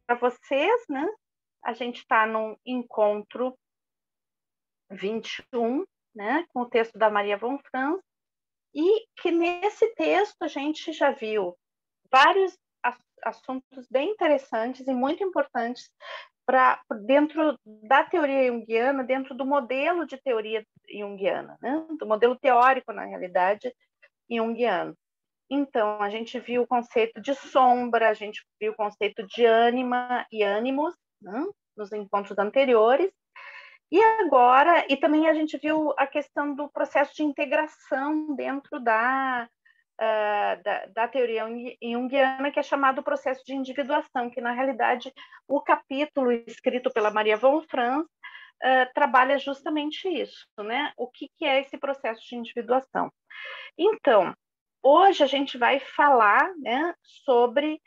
para vocês, né? A gente está no encontro 21, né? Com o texto da Maria von Franz, e que nesse texto a gente já viu vários assuntos bem interessantes e muito importantes dentro da teoria junguiana, dentro do modelo de teoria junguiana, né? Do modelo teórico, na realidade, junguiano. Então, a gente viu o conceito de sombra, a gente viu o conceito de ânima e ânimos, né? Nos encontros anteriores. E agora, e também a gente viu a questão do processo de integração dentro da teoria junguiana, que é chamado processo de individuação, que na realidade o capítulo escrito pela Maria von Franz trabalha justamente isso, né? O que é esse processo de individuação? Então, hoje a gente vai falar, né, sobre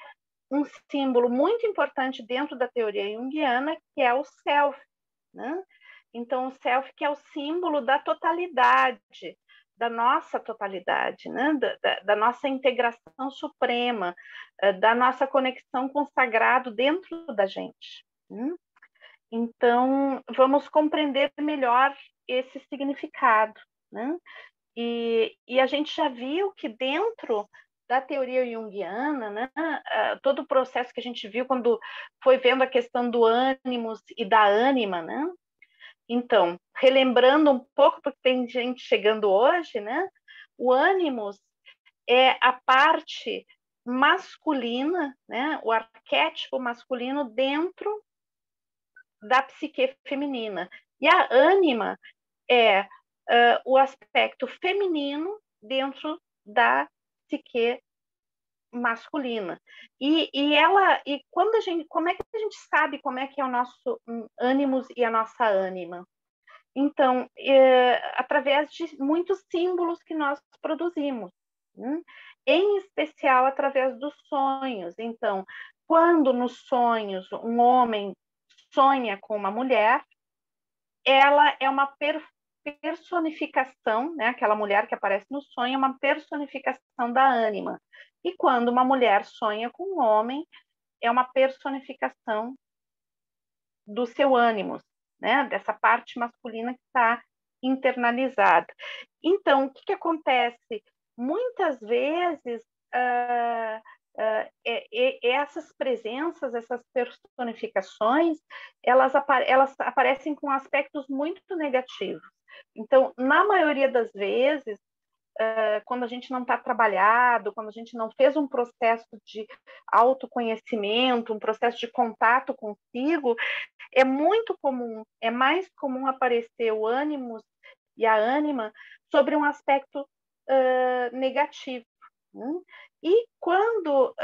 um símbolo muito importante dentro da teoria junguiana, que é o self, né? Então, o self, que é o símbolo da totalidade, da nossa totalidade, né? da nossa integração suprema, da nossa conexão com o sagrado dentro da gente. Né? Então, vamos compreender melhor esse significado. Né? E a gente já viu que dentro da teoria junguiana, né, todo o processo que a gente viu quando foi vendo a questão do ânimos e da ânima, né? Então, relembrando um pouco, porque tem gente chegando hoje, né? O ânimos é a parte masculina, né? O arquétipo masculino dentro da psique feminina. E a ânima é o aspecto feminino dentro da psique masculina. E quando a gente, como é que a gente sabe como é que é o nosso ânimos e a nossa ânima? Então, através de muitos símbolos que nós produzimos, né? Em especial através dos sonhos. Então, quando nos sonhos um homem sonha com uma mulher, ela é uma personificação, né? Aquela mulher que aparece no sonho é uma personificação da ânima. E quando uma mulher sonha com um homem, é uma personificação do seu ânimo, né? Dessa parte masculina que está internalizada. Então, o que acontece? Muitas vezes, essas presenças, essas personificações, elas aparecem com aspectos muito negativos. Então, na maioria das vezes, quando a gente não está trabalhado, quando a gente não fez um processo de autoconhecimento, um processo de contato consigo, é muito comum, é mais comum aparecer o ânimo e a ânima sobre um aspecto negativo. Né? E quando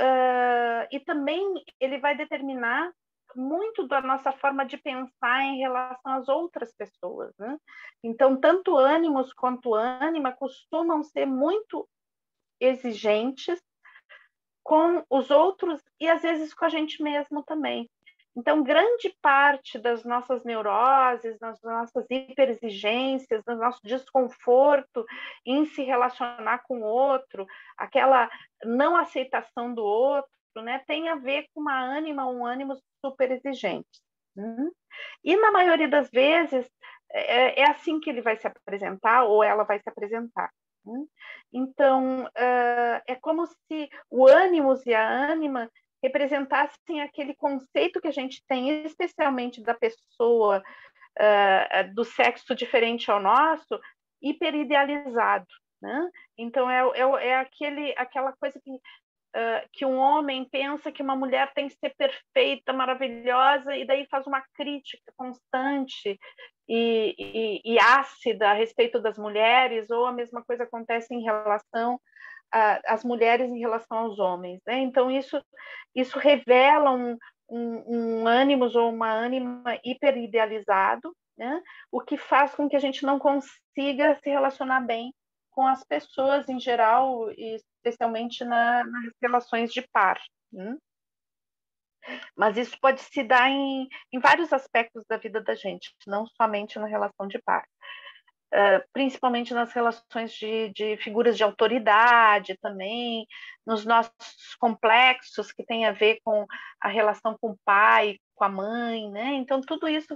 e também ele vai determinar muito da nossa forma de pensar em relação às outras pessoas. Né? Então, tanto ânimos quanto ânima costumam ser muito exigentes com os outros e às vezes com a gente mesmo também. Então, grande parte das nossas neuroses, das nossas hiperexigências, do nosso desconforto em se relacionar com o outro, aquela não aceitação do outro, né, tem a ver com uma ânima, um ânimo super exigente. E na maioria das vezes é assim que ele vai se apresentar ou ela vai se apresentar. Então, é como se o ânimos e a ânima representassem aquele conceito que a gente tem, especialmente da pessoa do sexo diferente ao nosso, hiperidealizado. Né? Então, aquela coisa que um homem pensa que uma mulher tem que ser perfeita, maravilhosa, e daí faz uma crítica constante e ácida a respeito das mulheres, ou a mesma coisa acontece em relação às mulheres em relação aos homens. Né? Então, isso revela um ânimos ou uma ânima hiperidealizado, né? O que faz com que a gente não consiga se relacionar bem com as pessoas em geral, e especialmente nas relações de par. Né? Mas isso pode se dar em vários aspectos da vida da gente, não somente na relação de par. principalmente nas relações de figuras de autoridade também, nos nossos complexos que tem a ver com a relação com o pai, com a mãe, né? Então tudo isso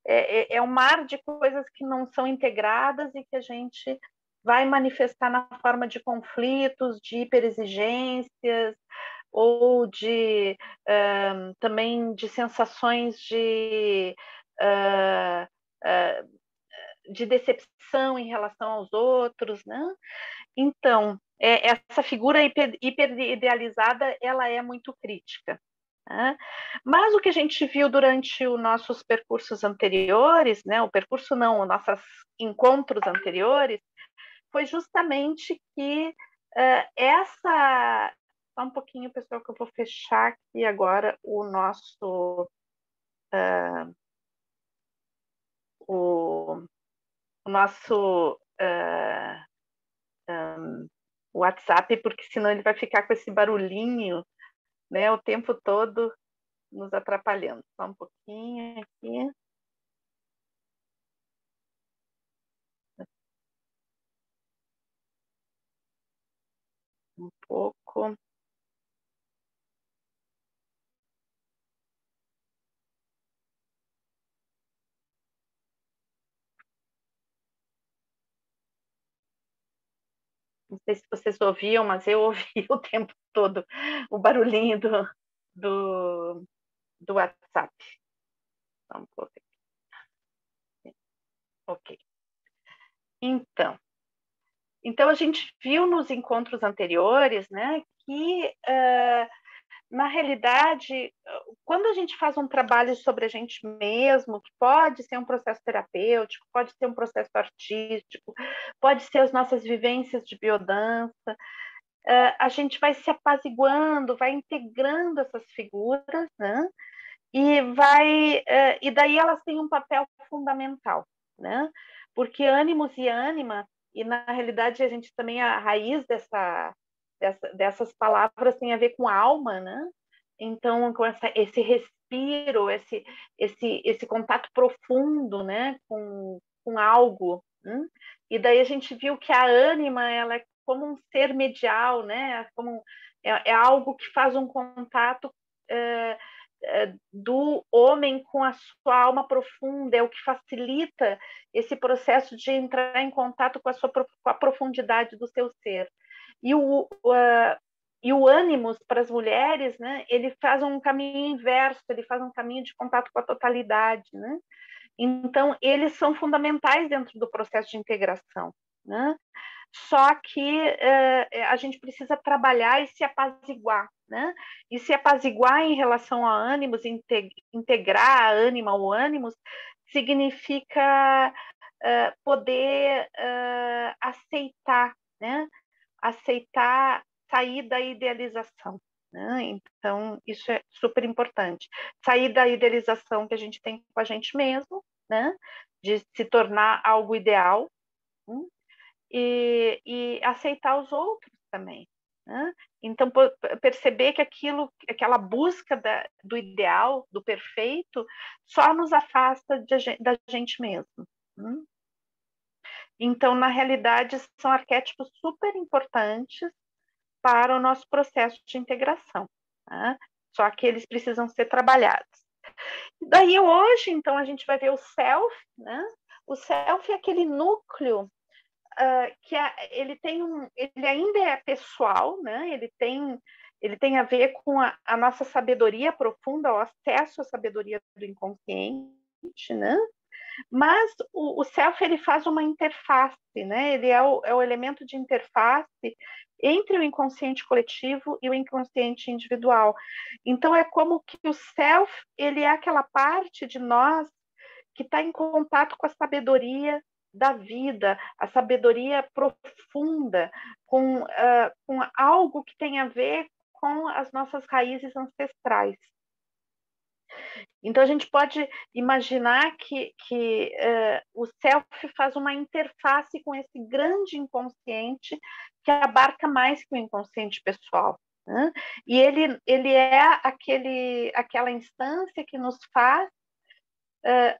é um mar de coisas que não são integradas e que a gente vai manifestar na forma de conflitos, de hiperexigências ou de também de sensações uh, uh, de decepção em relação aos outros, né? Então, essa figura hiperidealizada, ela é muito crítica. Né? Mas o que a gente viu durante os nossos percursos anteriores, né? O percurso não, os nossos encontros anteriores, foi justamente que essa... Só um pouquinho, pessoal, que eu vou fechar aqui agora o nosso... o nosso WhatsApp, porque senão ele vai ficar com esse barulhinho, né, o tempo todo nos atrapalhando. Só um pouquinho aqui. Um pouco. Não sei se vocês ouviam, mas eu ouvi o tempo todo o barulhinho do WhatsApp. Só um pouco. Ok. Então a gente viu nos encontros anteriores, né, que na realidade, quando a gente faz um trabalho sobre a gente mesmo, que pode ser um processo terapêutico, pode ser um processo artístico, pode ser as nossas vivências de biodança, a gente vai se apaziguando, vai integrando essas figuras, né? E daí elas têm um papel fundamental, né? Porque ânimos e ânima, e na realidade a gente também, a raiz dessas palavras tem a ver com alma, né? Então, com esse respiro, esse contato profundo, né? Com algo, né? E daí a gente viu que a ânima, ela é como um ser medial, né? É algo que faz um contato do homem com a sua alma profunda, é o que facilita esse processo de entrar em contato com a profundidade do seu ser. E o ânimos para as mulheres, né, ele faz um caminho inverso, ele faz um caminho de contato com a totalidade, né? Então, eles são fundamentais dentro do processo de integração, né? Só que a gente precisa trabalhar e se apaziguar, né? E se apaziguar em relação a ânimos, integrar a ânima ou ânimos, significa poder aceitar, né? Aceitar sair da idealização. Né? Então, isso é super importante. Sair da idealização que a gente tem com a gente mesmo, né? De se tornar algo ideal, e aceitar os outros também. Né? Então, perceber que aquela busca do ideal, do perfeito, só nos afasta da gente mesmo. Né? Então, na realidade, são arquétipos super importantes para o nosso processo de integração. Né? Só que eles precisam ser trabalhados. Daí hoje, então, a gente vai ver o self, né? O self é aquele núcleo que ele ainda é pessoal, né? Ele tem a ver com a nossa sabedoria profunda, o acesso à sabedoria do inconsciente, né? Mas o self ele faz uma interface, né? Ele é o elemento de interface entre o inconsciente coletivo e o inconsciente individual. Então é como que o self ele é aquela parte de nós que está em contato com a sabedoria da vida, a sabedoria profunda, com algo que tem a ver com as nossas raízes ancestrais. Então, a gente pode imaginar que o self faz uma interface com esse grande inconsciente que abarca mais que o inconsciente pessoal. Né? E ele é aquela instância que nos faz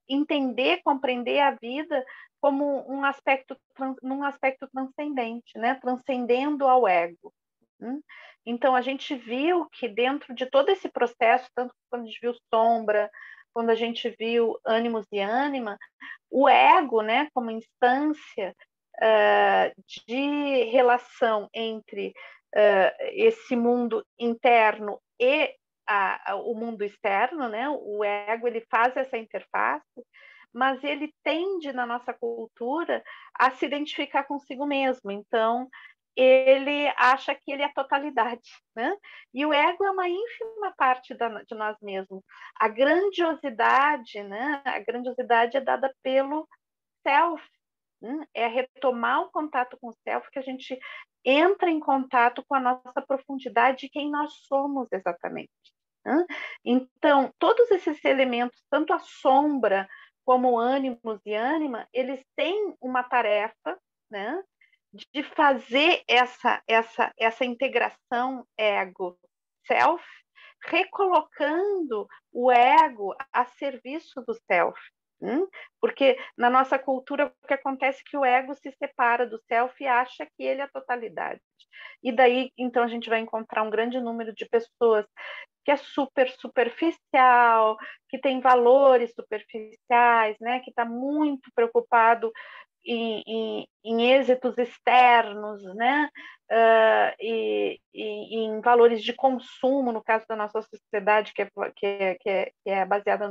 entender, compreender a vida como um aspecto, num aspecto transcendente, né? Transcendendo ao ego. Então, a gente viu que dentro de todo esse processo, tanto quando a gente viu sombra, quando a gente viu ânimos e ânima, o ego, né, como instância de relação entre esse mundo interno e o mundo externo, né? O ego, ele faz essa interface, mas ele tende, na nossa cultura, a se identificar consigo mesmo. Então, ele acha que ele é a totalidade, né? E o ego é uma ínfima parte de nós mesmos. A grandiosidade, né? A grandiosidade é dada pelo self, né? É retomar o contato com o self, que a gente entra em contato com a nossa profundidade de quem nós somos exatamente. Né? Então, todos esses elementos, tanto a sombra como ânimos e ânima, eles têm uma tarefa, né, de fazer essa integração ego-self, recolocando o ego a serviço do self. Porque na nossa cultura o que acontece é que o ego se separa do self e acha que ele é a totalidade. E daí, então, a gente vai encontrar um grande número de pessoas que é super superficial, que tem valores superficiais, né? Que está muito preocupado em êxitos externos, né? E em valores de consumo, no caso da nossa sociedade, que é baseada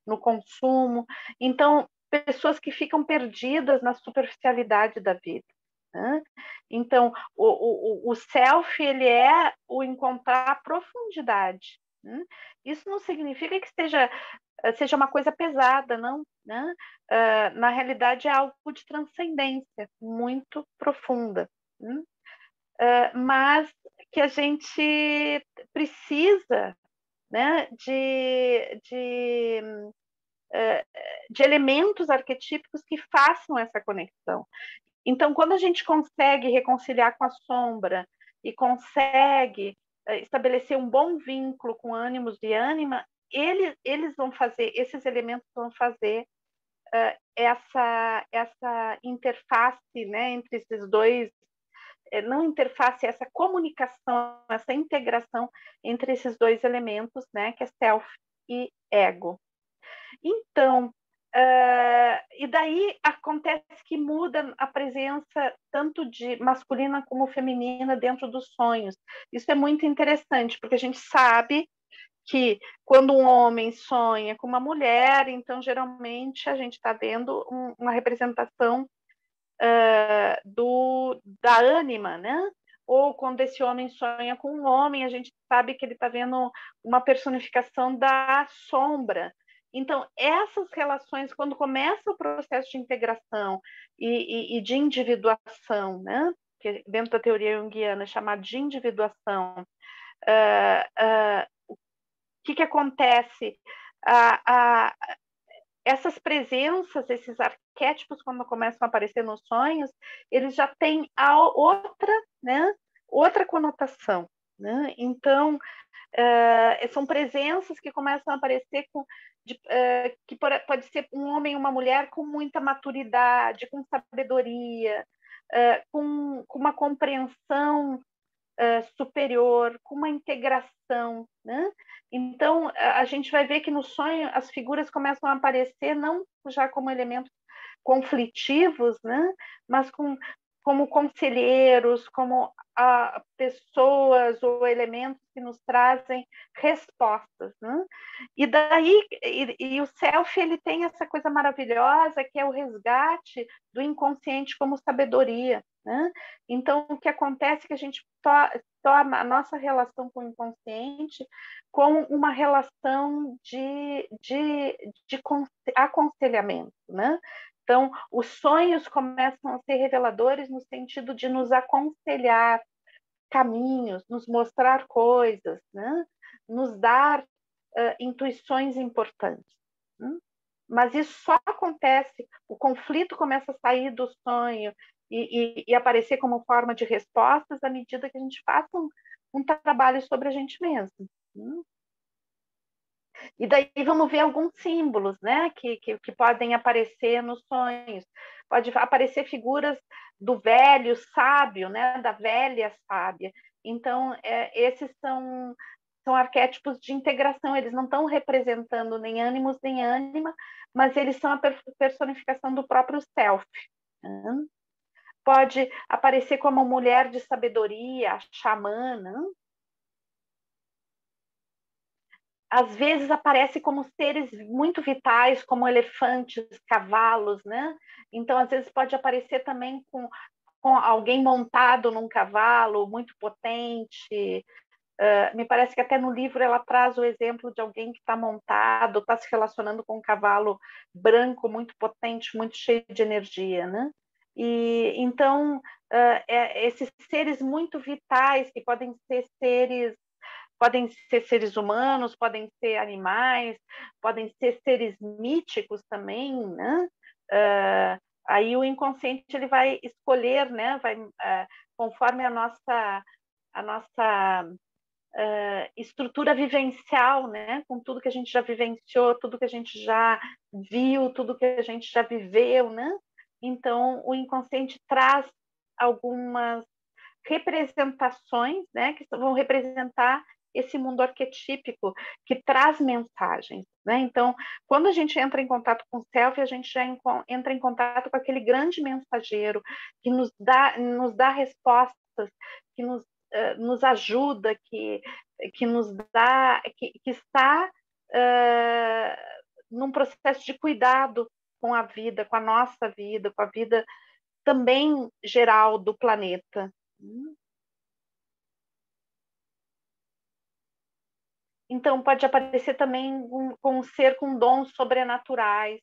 no consumo. Então, pessoas que ficam perdidas na superficialidade da vida. Né? Então, o self, ele é o encontrar a profundidade. Né? Isso não significa que seja uma coisa pesada, não. Né? Na realidade, é algo de transcendência muito profunda. Né? Mas que a gente precisa, né, de elementos arquetípicos que façam essa conexão. Então, quando a gente consegue reconciliar com a sombra e consegue estabelecer um bom vínculo com ânimos e ânima, eles vão fazer, esses elementos vão fazer essa interface, né, entre esses dois, não interface, essa comunicação, essa integração entre esses dois elementos, né, que é self e ego. Então, e daí acontece que muda a presença tanto de masculina como feminina dentro dos sonhos. Isso é muito interessante, porque a gente sabe que quando um homem sonha com uma mulher, então geralmente a gente está vendo uma representação da ânima, né? Ou quando esse homem sonha com um homem, a gente sabe que ele está vendo uma personificação da sombra. Então, essas relações, quando começa o processo de integração e de individuação, né? Que dentro da teoria junguiana é chamado de individuação, o que acontece? Essas presenças, esses arquétipos, quando começam a aparecer nos sonhos, eles já têm outra conotação. Né? Então, são presenças que começam a aparecer que pode ser um homem e uma mulher com muita maturidade, com sabedoria, com uma compreensão superior, com uma integração. Né? Então, a gente vai ver que no sonho as figuras começam a aparecer não já como elementos conflitivos, né? Mas como conselheiros, como pessoas ou elementos que nos trazem respostas. Né? E daí, o self, ele tem essa coisa maravilhosa que é o resgate do inconsciente como sabedoria. Né? Então, o que acontece é que a gente torna a nossa relação com o inconsciente como uma relação de aconselhamento. Né? Então, os sonhos começam a ser reveladores no sentido de nos aconselhar caminhos, nos mostrar coisas, né? Nos dar intuições importantes. Né? Mas isso só acontece, o conflito começa a sair do sonho e aparecer como forma de respostas à medida que a gente faça um trabalho sobre a gente mesmo. E daí vamos ver alguns símbolos, né, que podem aparecer nos sonhos. Pode aparecer figuras do velho sábio, né, da velha sábia. Então, esses são arquétipos de integração, eles não estão representando nem ânimos nem ânima, mas eles são a personificação do próprio self. Né? Pode aparecer como mulher de sabedoria, a xamã, né? Às vezes aparece como seres muito vitais, como elefantes, cavalos, né? Então, às vezes pode aparecer também com alguém montado num cavalo muito potente. Me parece que até no livro ela traz o exemplo de alguém que está montado, está se relacionando com um cavalo branco muito potente, muito cheio de energia, né? E então esses seres muito vitais que podem ser seres humanos, podem ser animais, podem ser seres míticos também, né? Aí o inconsciente ele vai escolher, né? Conforme a nossa estrutura vivencial, né? Com tudo que a gente já vivenciou, tudo que a gente já viu, tudo que a gente já viveu, né? Então o inconsciente traz algumas representações, né? Que vão representar esse mundo arquetípico que traz mensagens, né? Então, quando a gente entra em contato com o self, a gente já entra em contato com aquele grande mensageiro que nos dá respostas, que nos ajuda, que nos dá, que está num processo de cuidado com a vida, com a nossa vida, com a vida também geral do planeta. Então, pode aparecer também com um ser com dons sobrenaturais,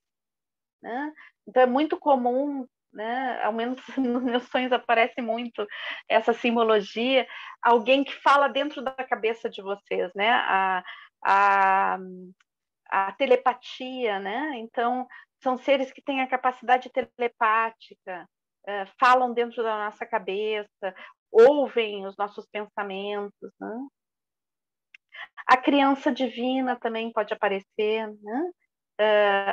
né? Então, é muito comum, né? Ao menos nos meus sonhos aparece muito essa simbologia, alguém que fala dentro da cabeça de vocês, né? A, a telepatia, né? Então, são seres que têm a capacidade telepática, falam dentro da nossa cabeça, ouvem os nossos pensamentos, né? A criança divina também pode aparecer, né?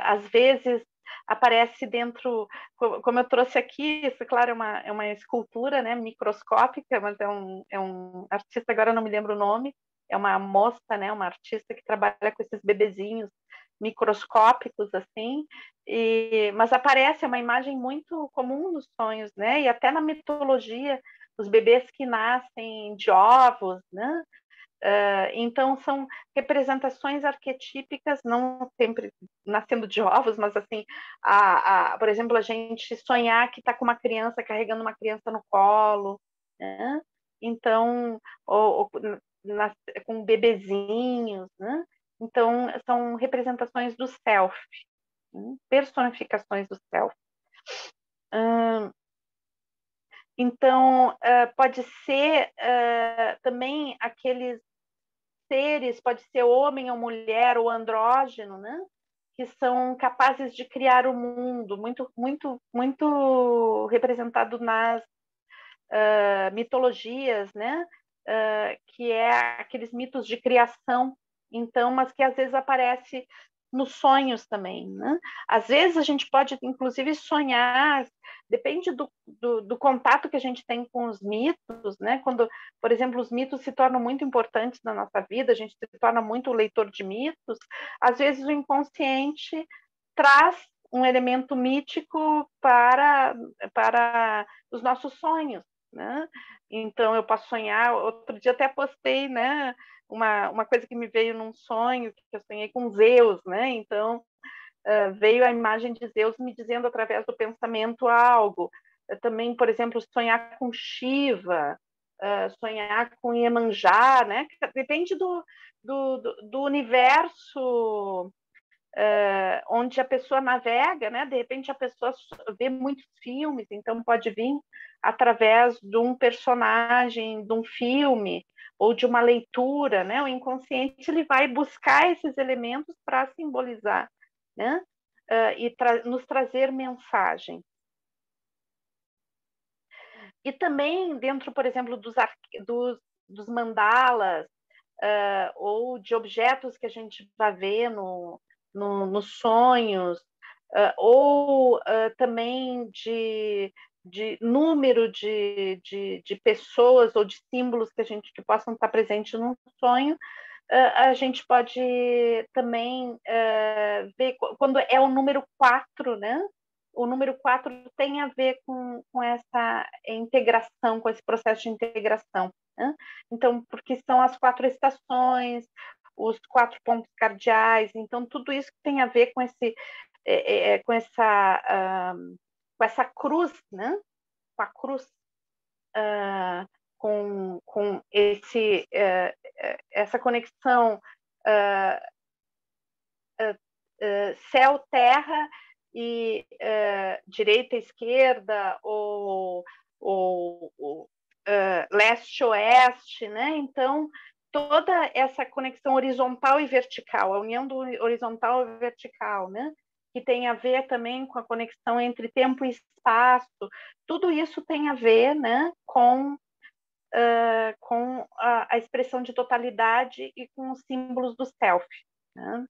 Às vezes aparece dentro, como eu trouxe aqui, isso, claro, é uma escultura, né, microscópica, mas é um artista, agora eu não me lembro o nome, é uma moça, né, uma artista que trabalha com esses bebezinhos microscópicos, assim, mas aparece, é uma imagem muito comum nos sonhos, né, e até na mitologia, os bebês que nascem de ovos, né, então, são representações arquetípicas, não sempre nascendo de ovos, mas assim, por exemplo, a gente sonhar que está com uma criança, carregando uma criança no colo, né? Então, ou com bebezinhos, né? Então, são representações do self, né? Personificações do self. Então, pode ser também aqueles seres, pode ser homem ou mulher ou andrógeno, né? Que são capazes de criar o mundo, muito representado nas mitologias, né? Que é aqueles mitos de criação, então, mas que às vezes aparece nos sonhos também, né? Às vezes a gente pode, inclusive, sonhar, depende do contato que a gente tem com os mitos, né? Quando, por exemplo, os mitos se tornam muito importantes na nossa vida, a gente se torna muito leitor de mitos, às vezes o inconsciente traz um elemento mítico para os nossos sonhos, né? Então eu posso sonhar, outro dia até postei, né, uma coisa que me veio num sonho, que eu sonhei com Zeus, né? Então veio a imagem de Zeus me dizendo através do pensamento algo. Também, por exemplo, sonhar com Shiva, sonhar com Iemanjá, né? Depende do universo onde a pessoa navega, né? De repente a pessoa vê muitos filmes, então pode vir através de um personagem, de um filme ou de uma leitura, né? O inconsciente ele vai buscar esses elementos para simbolizar, né? E nos trazer mensagem. E também dentro, por exemplo, dos mandalas, ou de objetos que a gente vai ver nos sonhos, ou também de número de pessoas ou de símbolos que possam estar presentes num sonho. A gente pode também ver quando é o número 4, né? O número 4 tem a ver com essa integração, com esse processo de integração. Né? Então, porque são as 4 estações, os 4 pontos cardeais, então tudo isso tem a ver com essa cruz, né? Com a cruz, com essa conexão céu-terra e direita, esquerda, ou leste-oeste, né? Então, toda essa conexão horizontal e vertical, a união do horizontal e vertical, né? Que tem a ver também com a conexão entre tempo e espaço, tudo isso tem a ver, né, com a expressão de totalidade e com os símbolos do self. Né?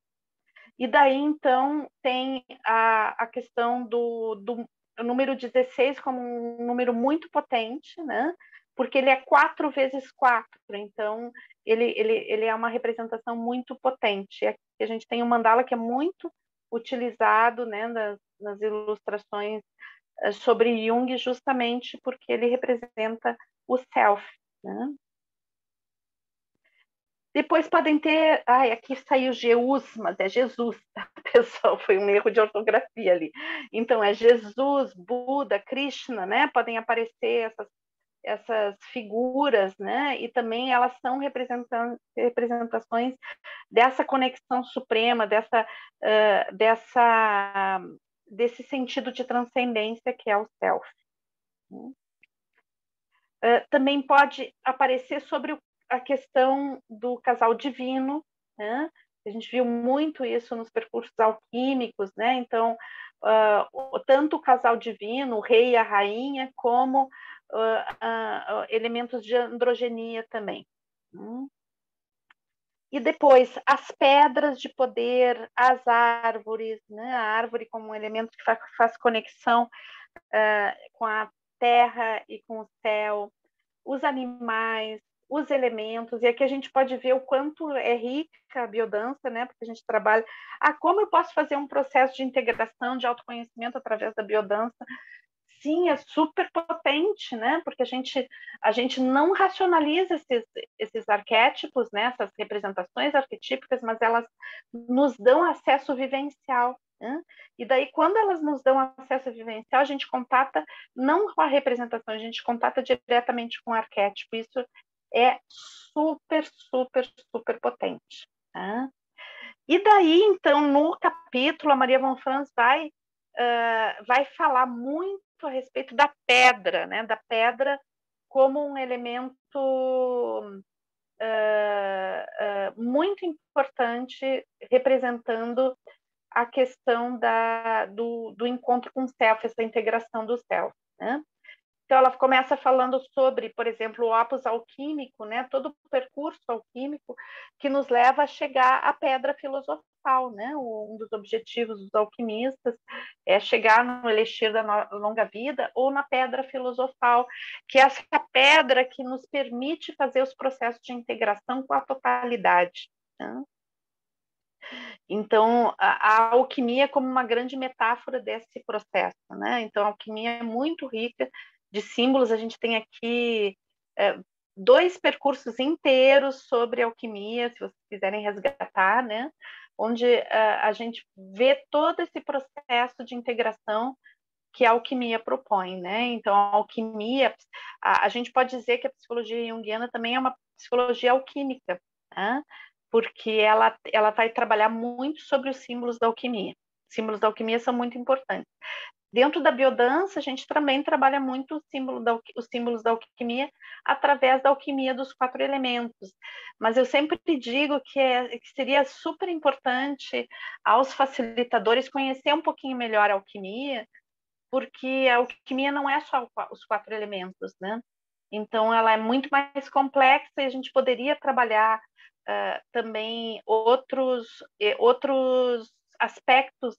E daí, então, tem a questão do número 16 como um número muito potente, né? Porque ele é 4 vezes 4, então ele é uma representação muito potente. Aqui a gente tem um mandala que é muito utilizado, né, nas ilustrações sobre Jung, justamente porque ele representa o self. Né? Depois podem ter... Ai, aqui saiu Jeus, mas é Jesus, tá? Pessoal, foi um erro de ortografia ali. Então, é Jesus, Buda, Krishna, né? Podem aparecer essas figuras, né? E também elas são representações dessa conexão suprema, desse sentido de transcendência que é o self. Também pode aparecer sobre a questão do casal divino, né? A gente viu muito isso nos percursos alquímicos, né? Então, tanto o casal divino, o rei e a rainha, como elementos de androgenia também. E depois, as pedras de poder, as árvores, né? A árvore como um elemento que faz conexão com a terra e com o céu, os animais, os elementos, e aqui a gente pode ver o quanto é rica a biodança, né? Porque a gente trabalha... como eu posso fazer um processo de integração, de autoconhecimento através da biodança? Sim, é super potente, né? Porque a gente não racionaliza esses arquétipos, né? Essas representações arquetípicas, mas elas nos dão acesso vivencial. Né? E daí, quando elas nos dão acesso vivencial, a gente contata não com a representação, a gente contata diretamente com o arquétipo. Isso é super, super, super potente. Tá? E daí, então, no capítulo, a Maria von Franz vai falar muito a respeito da pedra, né? Da pedra como um elemento muito importante, representando a questão do encontro com o self, essa integração do self. Né? Então, ela começa falando sobre, por exemplo, o opus alquímico, né? Todo o percurso alquímico que nos leva a chegar à pedra filosofal. Né? Um dos objetivos dos alquimistas é chegar no elixir da longa vida ou na pedra filosofal, que é essa pedra que nos permite fazer os processos de integração com a totalidade. Né? Então, a alquimia como uma grande metáfora desse processo. Né? Então, a alquimia é muito rica de símbolos. A gente tem aqui 2 percursos inteiros sobre alquimia, se vocês quiserem resgatar, né? Onde a gente vê todo esse processo de integração que a alquimia propõe. Né? Então, a alquimia, a gente pode dizer que a psicologia junguiana também é uma psicologia alquímica, né? Porque ela vai trabalhar muito sobre os símbolos da alquimia. Os símbolos da alquimia são muito importantes. Dentro da biodança, a gente também trabalha muito os símbolos da alquimia através da alquimia dos 4 elementos. Mas eu sempre digo que seria super importante aos facilitadores conhecer um pouquinho melhor a alquimia, porque a alquimia não é só os 4 elementos, né? Então, ela é muito mais complexa e a gente poderia trabalhar também outros aspectos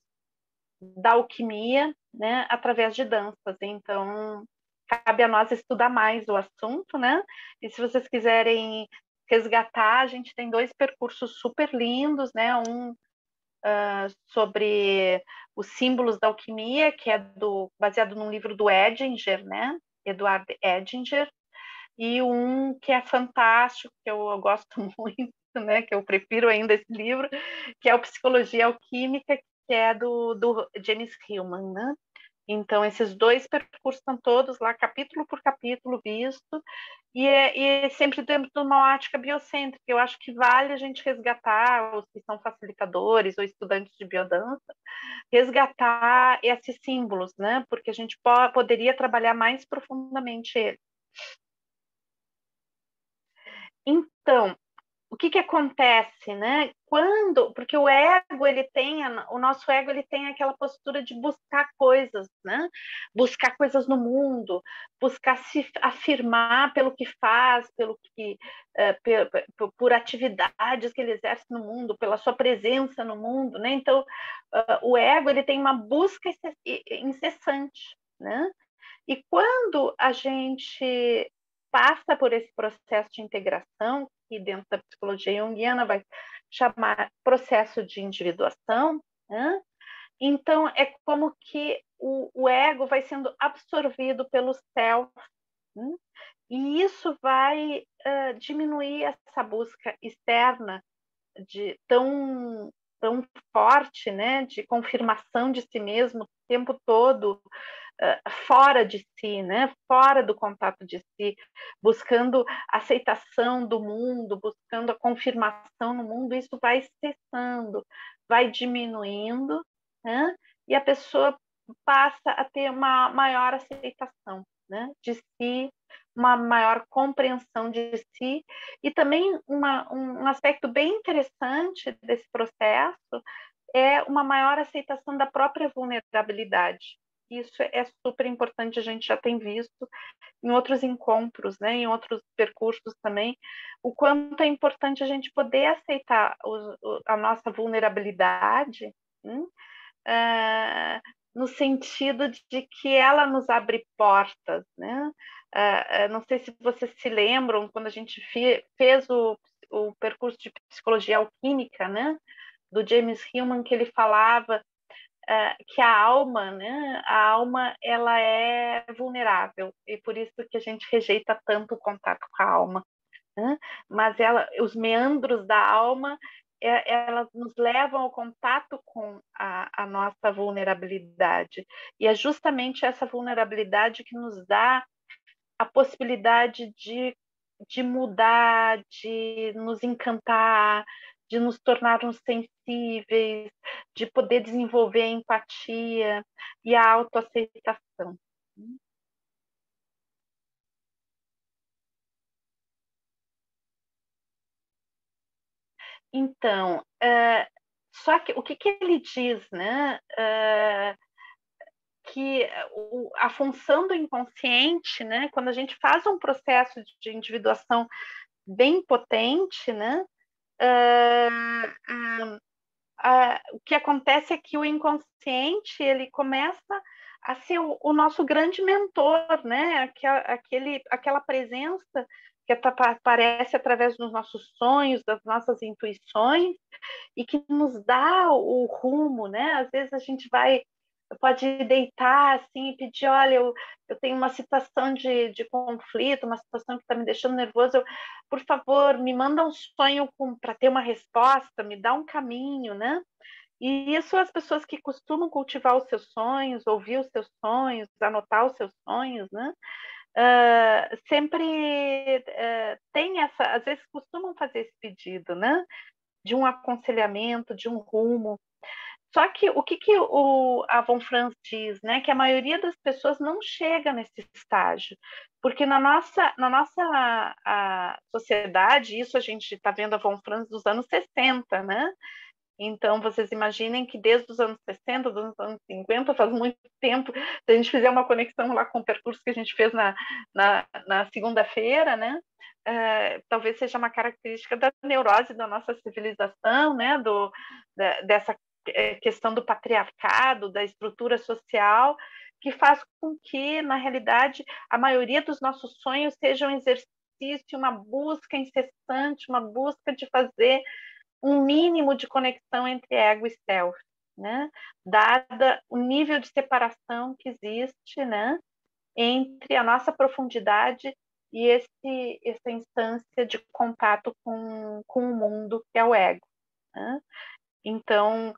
da alquimia, né, através de danças. Então, cabe a nós estudar mais o assunto, né? E se vocês quiserem resgatar, a gente tem 2 percursos super lindos, né? Um sobre os símbolos da alquimia, que é baseado num livro do Edinger, né? Eduard Edinger, e um que é fantástico, que eu gosto muito, né? Que eu prefiro ainda esse livro, que é o Psicologia Alquímica, que é do James Hillman, né? Então, esses 2 percursos estão todos lá, capítulo por capítulo, visto, e é sempre dentro de uma ótica biocêntrica. Eu acho que vale a gente resgatar, os que são facilitadores ou estudantes de biodança, resgatar esses símbolos, né? Porque a gente poderia trabalhar mais profundamente ele. Então, o que acontece, né? Porque o nosso ego, ele tem aquela postura de buscar coisas, né? Buscar coisas no mundo, buscar se afirmar pelo que faz, por atividades que ele exerce no mundo, pela sua presença no mundo, né? Então, o ego, ele tem uma busca incessante, né? E quando a gente passa por esse processo de integração, que dentro da psicologia junguiana vai chamar processo de individuação, né? Então é como que o ego vai sendo absorvido pelo self, né? E isso vai diminuir essa busca externa tão forte, né, de confirmação de si mesmo o tempo todo, fora de si, né, fora do contato de si, buscando aceitação do mundo, buscando a confirmação no mundo. Isso vai cessando, vai diminuindo, né, e a pessoa passa a ter uma maior aceitação, né, de si, uma maior compreensão de si, e também um aspecto bem interessante desse processo é uma maior aceitação da própria vulnerabilidade. Isso é super importante, a gente já tem visto em outros encontros, né, em outros percursos também, o quanto é importante a gente poder aceitar a nossa vulnerabilidade, no sentido de que ela nos abre portas, né? Não sei se vocês se lembram, quando a gente fez o percurso de psicologia alquímica, né? Do James Hillman, que ele falava que a alma, né? A alma, ela é vulnerável, e por isso que a gente rejeita tanto o contato com a alma, né? Mas os meandros da alma, elas nos levam ao contato com a nossa vulnerabilidade, e é justamente essa vulnerabilidade que nos dá a possibilidade de mudar, de nos encantar, de nos tornarmos sensíveis, de poder desenvolver a empatia e a autoaceitação. Então, só que o que ele diz, né? Que a função do inconsciente, né? Quando a gente faz um processo de individuação bem potente, né? O que acontece é que o inconsciente, ele começa a ser o nosso grande mentor, né? Aquela presença que aparece através dos nossos sonhos, das nossas intuições, e que nos dá o rumo, né? Às vezes a gente pode deitar assim e pedir, olha, eu tenho uma situação de conflito, uma situação que está me deixando nervoso, por favor, me manda um sonho para ter uma resposta, me dá um caminho, né? E isso, as pessoas que costumam cultivar os seus sonhos, ouvir os seus sonhos, anotar os seus sonhos, né? Sempre tem às vezes costumam fazer esse pedido, né? De um aconselhamento, de um rumo. Só que o que a Von Franz diz, né? Que a maioria das pessoas não chega nesse estágio, porque na nossa sociedade, isso a gente está vendo a Von Franz dos anos 60, né? Então, vocês imaginem que desde os anos 60, dos anos 50, faz muito tempo, se a gente fizer uma conexão lá com o percurso que a gente fez na segunda-feira, né? Talvez seja uma característica da neurose da nossa civilização, né? Dessa questão do patriarcado, da estrutura social, que faz com que, na realidade, a maioria dos nossos sonhos sejam um exercício, uma busca incessante, uma busca de fazer um mínimo de conexão entre ego e self, né? Dada o nível de separação que existe, né? Entre a nossa profundidade e essa instância de contato com o mundo, que é o ego, né? Então,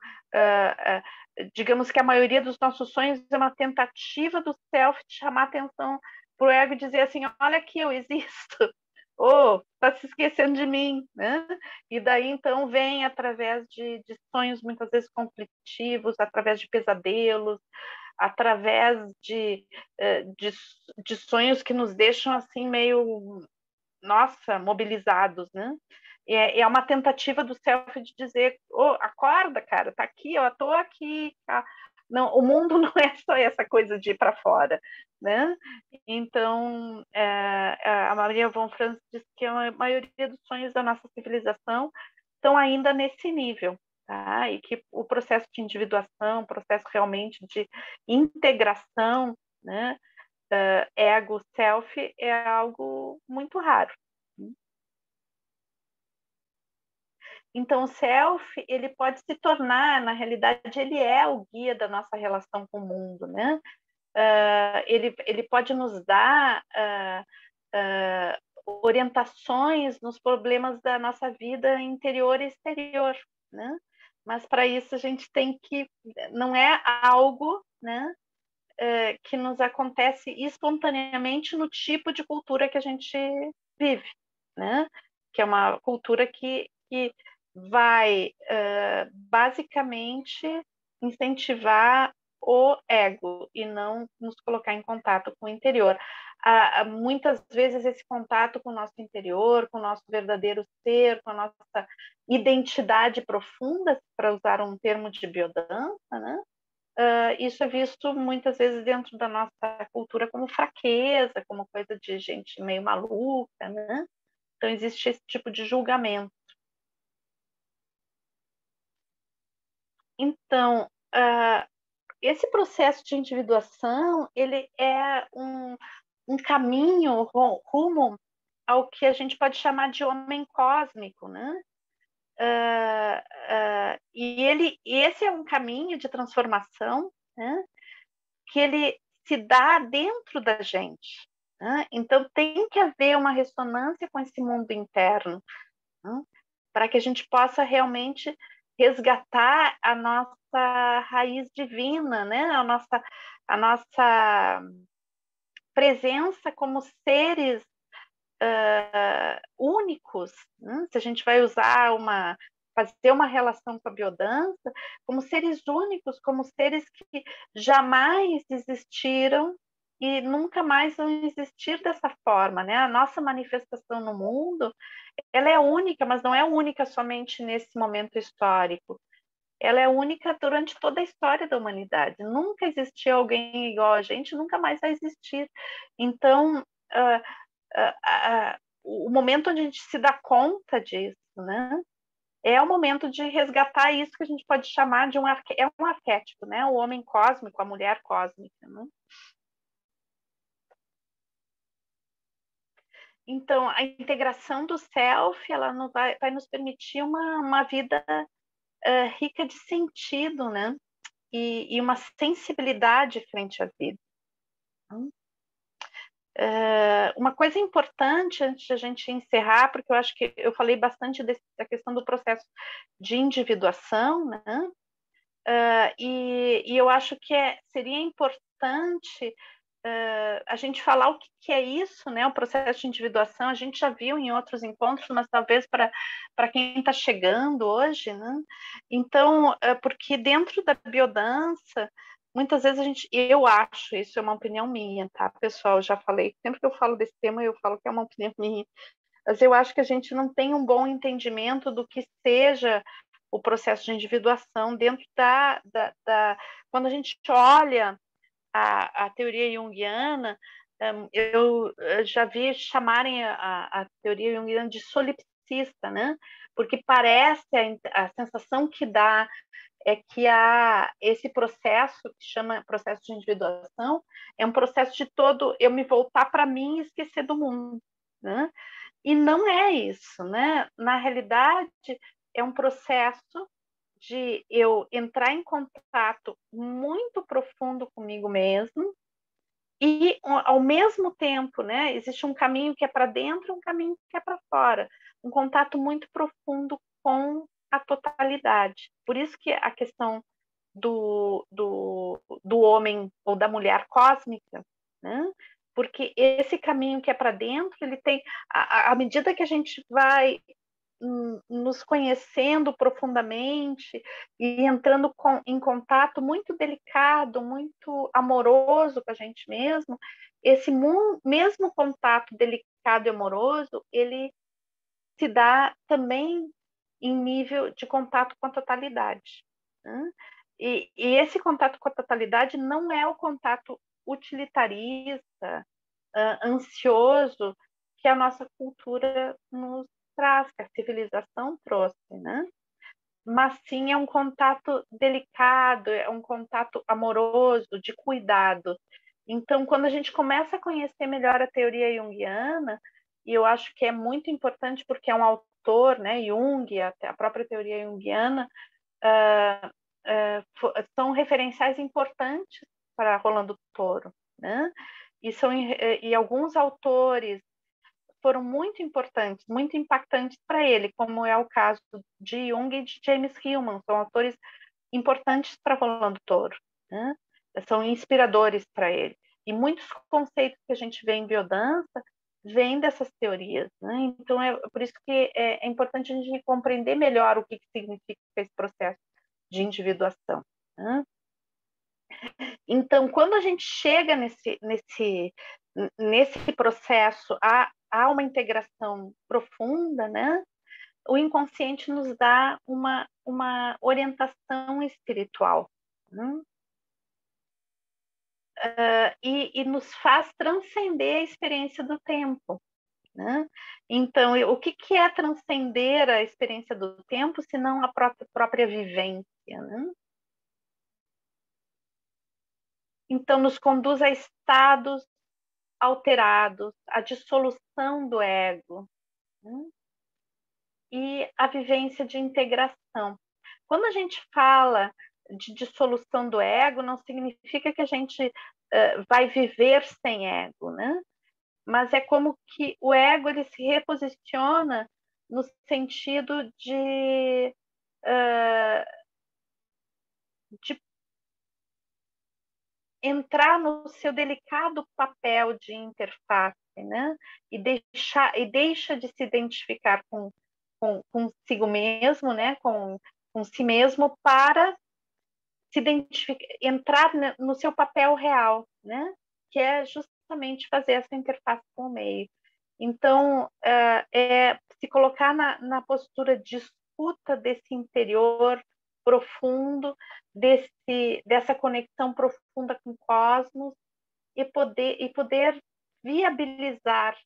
digamos que a maioria dos nossos sonhos é uma tentativa do self de chamar atenção para o ego e dizer assim, olha aqui, eu existo, tá se esquecendo de mim, né? E daí, então, vem através de sonhos muitas vezes conflitivos, através de pesadelos, através de sonhos que nos deixam, assim, meio, nossa, mobilizados, né? É uma tentativa do self de dizer, acorda, cara, tá aqui, eu tô aqui, tá? Não, o mundo não é só essa coisa de ir para fora, né? Então, a Maria von Franz diz que a maioria dos sonhos da nossa civilização estão ainda nesse nível, tá? E que o processo de individuação, o processo realmente de integração, né? Ego, self, é algo muito raro. Então, o self, ele pode se tornar, na realidade, ele é o guia da nossa relação com o mundo, né? Ele pode nos dar orientações nos problemas da nossa vida interior e exterior, né? Mas para isso a gente tem que, não é algo, né, que nos acontece espontaneamente no tipo de cultura que a gente vive, né? Que é uma cultura que vai basicamente incentivar o ego e não nos colocar em contato com o interior. Muitas vezes esse contato com o nosso interior, com o nosso verdadeiro ser, com a nossa identidade profunda, para usar um termo de biodança, né? Isso é visto muitas vezes dentro da nossa cultura como fraqueza, como coisa de gente meio maluca, né? Então existe esse tipo de julgamento. Então, esse processo de individuação, ele é um caminho rumo ao que a gente pode chamar de homem cósmico, né? E esse é um caminho de transformação, né? Que ele se dá dentro da gente, né? Então tem que haver uma ressonância com esse mundo interno, né? Para que a gente possa realmente resgatar a nossa raiz divina, né? A nossa presença como seres únicos, né? Se a gente vai fazer uma relação com a biodança, como seres únicos, como seres que jamais existiram e nunca mais vão existir dessa forma, né? A nossa manifestação no mundo, ela é única, mas não é única somente nesse momento histórico. Ela é única durante toda a história da humanidade. Nunca existiu alguém igual a gente, nunca mais vai existir. Então, o momento onde a gente se dá conta disso, né? É o momento de resgatar isso que a gente pode chamar de um arquétipo, né? O homem cósmico, a mulher cósmica, né? Então, a integração do self, ela vai nos permitir uma vida rica de sentido, né? E uma sensibilidade frente à vida. Uma coisa importante antes de a gente encerrar, porque eu acho que eu falei bastante da questão do processo de individuação, né? E eu acho que seria importante a gente falar o que é isso, né? O processo de individuação. A gente já viu em outros encontros, mas talvez para quem está chegando hoje, né? Então, porque dentro da biodança, muitas vezes eu acho, isso é uma opinião minha, tá, pessoal? Eu já falei, sempre que eu falo desse tema, eu falo que é uma opinião minha, mas eu acho que a gente não tem um bom entendimento do que seja o processo de individuação dentro quando a gente olha a teoria junguiana, eu já vi chamarem a teoria junguiana de solipsista, né? Porque parece, a sensação que dá é que esse processo, que chama processo de individuação, é um processo de eu me voltar para mim e esquecer do mundo, né? E não é isso, né? Na realidade, é um processo de eu entrar em contato muito profundo comigo mesmo e, ao mesmo tempo, né, existe um caminho que é para dentro e um caminho que é para fora. Um contato muito profundo com a totalidade. Por isso que a questão do homem ou da mulher cósmica, né? Porque esse caminho que é para dentro, ele tem, à medida que a gente vai nos conhecendo profundamente e entrando em contato muito delicado, muito amoroso com a gente mesmo, esse mesmo contato delicado e amoroso, ele se dá também em nível de contato com a totalidade, né? E esse contato com a totalidade não é o contato utilitarista, ansioso, que a nossa cultura nos traz, que a civilização trouxe, né? Mas sim é um contato delicado, é um contato amoroso, de cuidado. Então, quando a gente começa a conhecer melhor a teoria junguiana, e eu acho que é muito importante porque é um autor, né, Jung, a própria teoria junguiana, são referenciais importantes para Rolando Toro, né? E alguns autores foram muito importantes, muito impactantes para ele, como é o caso de Jung e de James Hillman, são autores importantes para Rolando Toro, né? São inspiradores para ele. E muitos conceitos que a gente vê em biodança vêm dessas teorias, né? Então é por isso que é importante a gente compreender melhor o que significa esse processo de individuação, né? Então, quando a gente chega nesse processo, há uma integração profunda, né? O inconsciente nos dá uma orientação espiritual, né? E nos faz transcender a experiência do tempo, né? Então, o que é transcender a experiência do tempo, se não a própria vivência, né? Então, nos conduz a estados alterados, a dissolução do ego, né? E a vivência de integração. Quando a gente fala de dissolução do ego, não significa que a gente vai viver sem ego, né? Mas é como que o ego ele se reposiciona no sentido de entrar no seu delicado papel de interface, né? E deixa de se identificar consigo mesmo, né? Com si mesmo para se identificar, entrar no seu papel real, né? Que é justamente fazer essa interface com o meio. Então, se colocar na postura de escuta desse interior profundo, dessa conexão profunda com o cosmos, e poder viabilizar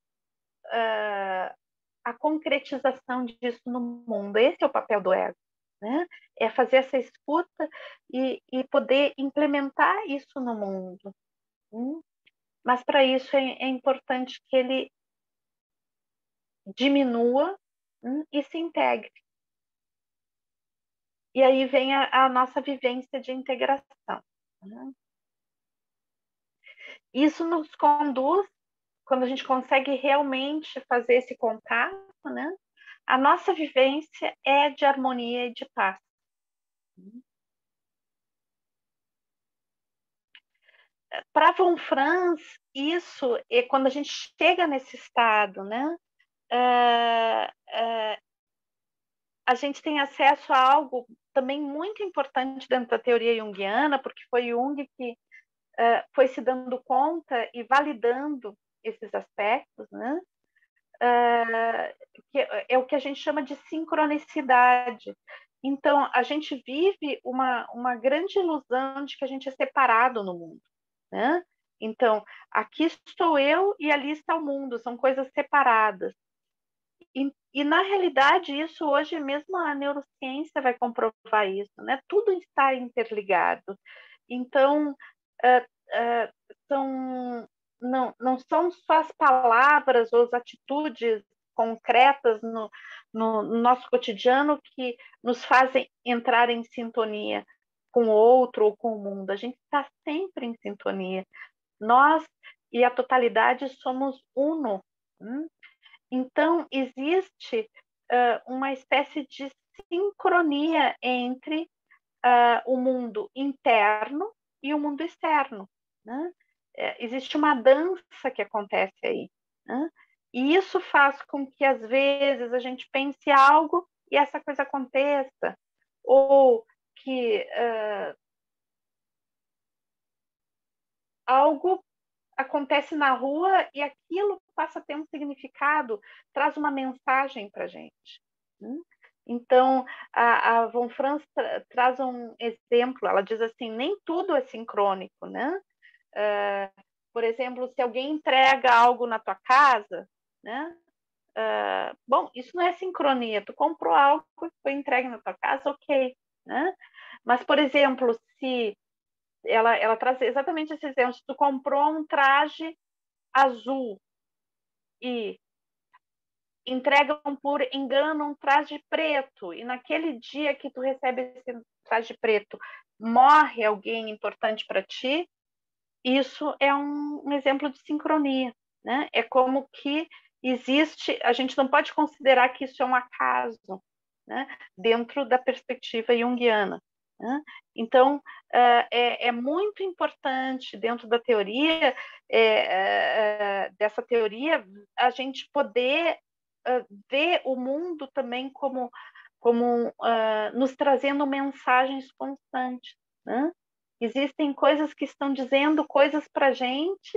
a concretização disso no mundo. Esse é o papel do ego, né? É fazer essa escuta e poder implementar isso no mundo. Mas para isso é importante que ele diminua e se integre. E aí vem a nossa vivência de integração, né? Isso nos conduz, quando a gente consegue realmente fazer esse contato, né? A nossa vivência é de harmonia e de paz. Para Von Franz, isso é quando a gente chega nesse estado, né? A gente tem acesso a algo também muito importante dentro da teoria junguiana, porque foi Jung que foi se dando conta e validando esses aspectos, né? Que é o que a gente chama de sincronicidade. Então, a gente vive uma grande ilusão de que a gente é separado no mundo, né? Então, aqui estou eu e ali está o mundo, são coisas separadas. E na realidade, isso hoje mesmo a neurociência vai comprovar isso, né? Tudo está interligado. Então, uh, são, não são só as palavras ou as atitudes concretas no nosso cotidiano que nos fazem entrar em sintonia com o outro ou com o mundo. A gente está sempre em sintonia. Nós e a totalidade somos uno. Então, existe uma espécie de sincronia entre o mundo interno e o mundo externo, né? Existe uma dança que acontece aí, né? E isso faz com que, às vezes, a gente pense algo e essa coisa aconteça, ou que algo acontece na rua e aquilo passa a ter um significado, traz uma mensagem para a gente. Né? Então, a Von Franz traz um exemplo, ela diz assim, nem tudo é sincrônico, né? Por exemplo, se alguém entrega algo na tua casa, né? Bom, isso não é sincronia, tu comprou algo que foi entregue na tua casa, ok, né? Mas, por exemplo, se ela traz exatamente esse exemplo, se tu comprou um traje azul e entregam por engano um traje preto, e naquele dia que tu recebe esse traje preto, morre alguém importante para ti, isso é um exemplo de sincronia, né? É como que existe, a gente não pode considerar que isso é um acaso, né? Dentro da perspectiva junguiana. Né? Então, é muito importante dentro da teoria, dessa teoria, a gente poder ver o mundo também como nos trazendo mensagens constantes. Né? Existem coisas que estão dizendo coisas para a gente,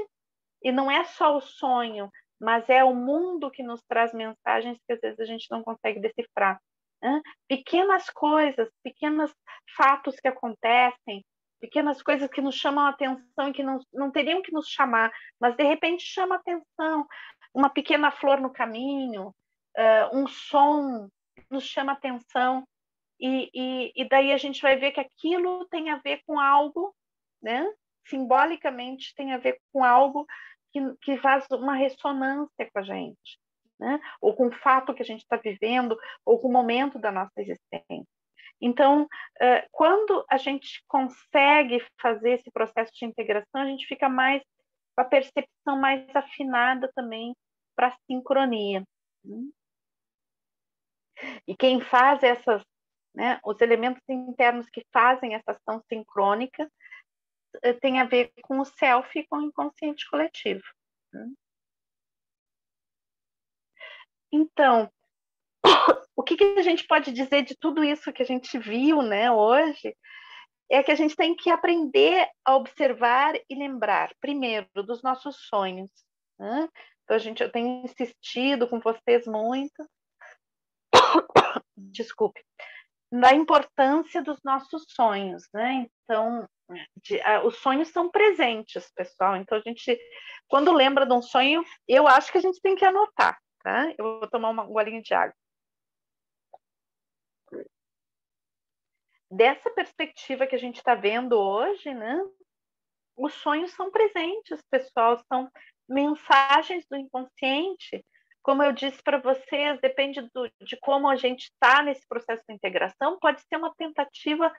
e não é só o sonho, mas é o mundo que nos traz mensagens que às vezes a gente não consegue decifrar. Né? Pequenas coisas, pequenos fatos que acontecem, pequenas coisas que nos chamam a atenção e que não teriam que nos chamar, mas de repente chama a atenção. Uma pequena flor no caminho, um som nos chama a atenção. E daí a gente vai ver que aquilo tem a ver com algo, né? Simbolicamente tem a ver com algo que faz uma ressonância com a gente, né? Ou com o fato que a gente está vivendo, ou com o momento da nossa existência. Então, quando a gente consegue fazer esse processo de integração, a gente fica mais com a percepção mais afinada também para a sincronia. E quem faz essas, né, os elementos internos que fazem essa ação sincrônica tem a ver com o self e com o inconsciente coletivo. Então, o que a gente pode dizer de tudo isso que a gente viu, né, hoje, é que a gente tem que aprender a observar e lembrar, primeiro, dos nossos sonhos. Né? Então, eu tenho insistido com vocês muito, desculpe, da importância dos nossos sonhos, né? Então, os sonhos são presentes, pessoal. Então, a gente, quando lembra de um sonho, eu acho que a gente tem que anotar, tá? Eu vou tomar uma golinha de água. Dessa perspectiva que a gente está vendo hoje, né? Os sonhos são presentes, pessoal, são mensagens do inconsciente. Como eu disse para vocês, depende de como a gente está nesse processo de integração, pode ser uma tentativa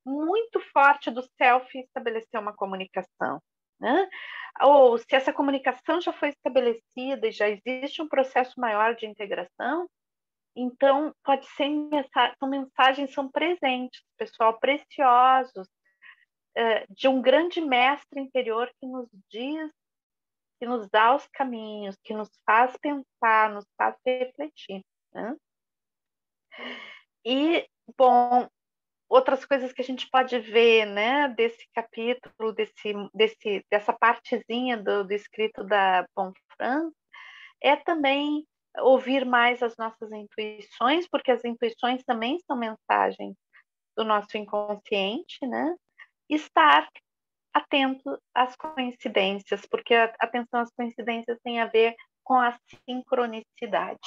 muito forte do self estabelecer uma comunicação. Né? Ou se essa comunicação já foi estabelecida e já existe um processo maior de integração, então pode ser são mensagens, são presentes, pessoal, preciosos, de um grande mestre interior que nos diz, que nos dá os caminhos, que nos faz pensar, nos faz refletir. Né? E, bom, outras coisas que a gente pode ver, né, desse capítulo, dessa partezinha do escrito da Von Franz, é também ouvir mais as nossas intuições, porque as intuições também são mensagens do nosso inconsciente, né? Estar atento às coincidências, porque a atenção às coincidências tem a ver com a sincronicidade.